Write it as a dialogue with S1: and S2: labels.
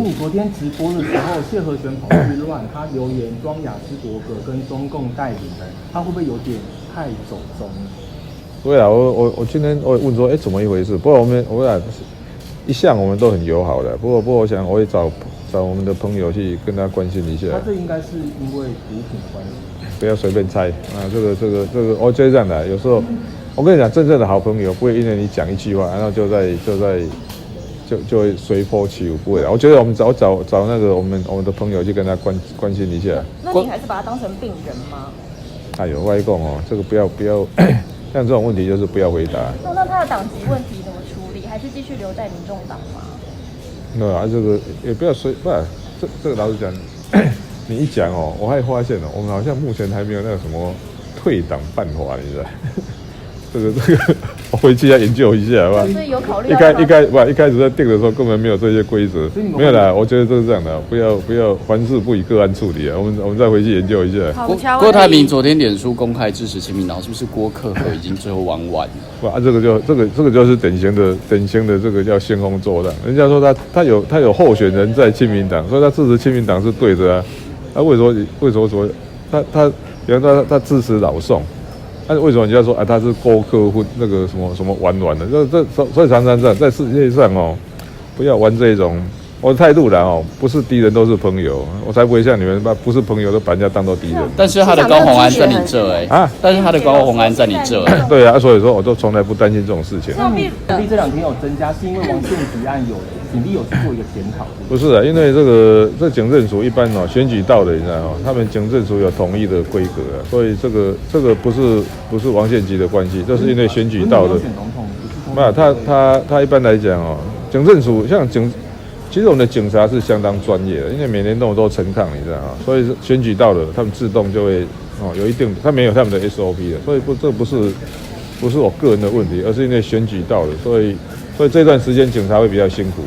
S1: 你昨天直播的时候，谢和弦跑去乱，他留言装雅斯伯格跟中共代理人，他会不会有点太走中了？
S2: 对啊，我今天我问说，怎么一回事？不过我俩一向我们都很友好的，不过我想我会找我们的朋友去跟他关心一下。
S1: 他这应该是因为毒品的关系。
S2: 不要随便猜啊，这个，我觉得这样的，有时候我跟你讲，真正的好朋友不会因为你讲一句话，然后就会随波起舞，不会的。我觉得我们找那个我们的朋友去跟他关心一下。
S3: 那你还是把他当成病人吗？
S2: 哎呦，外公哦，这个不要，像这种问题就是不要回答。
S3: 那他的党籍问题怎么处理？还是继续留在民众党吗？
S2: 对啊，这个也不要这个老实讲，你一讲哦，我还发现哦，我们好像目前还没有那个什么退党办法，你知道？这个，我回去要研究一下，好吧？
S3: 所以有考虑
S2: 一开始在定的时候根本没有这些规则，没有啦。我觉得就是这样的，不要凡事不以个案处理啊。我们再回去研究一下。
S4: 郭台铭昨天脸书公开支持亲民党，是不是郭柯和已经最后玩完了？
S2: 不啊，这个就是典型的这个叫兴风作浪。人家说他有候选人在亲民党，所以他支持亲民党是对的啊。那为什么说比方说他支持老宋？但是为什么人家说他是郭柯或那个什么玩的？所以常常这样，在世界上哦，不要玩这种。我的态度啦哦，不是敌人都是朋友，我才不会像你们不是朋友都把人家当做敌人。
S4: 但是他的高虹安在你这但是他的高虹安在你这
S2: 对啊，所以说我都从来不担心这种事情。
S1: 那你这2天有增加，是因为王献吉案警力有去做一个检讨？
S2: 不是啊，因为这警政署一般哦选举到的，你知道他们警政署有统一的规格啊，所以这个不是王献吉的关系，这是因为选举到的。那他一般来讲哦，警政署其实我们的警察是相当专业的，因为每年都有都陈抗，你知道吗？所以选举到了，他们自动就会有一定，他没有他们的 SOP 的，所以这不是我个人的问题，而是因为选举到了，所以这段时间警察会比较辛苦。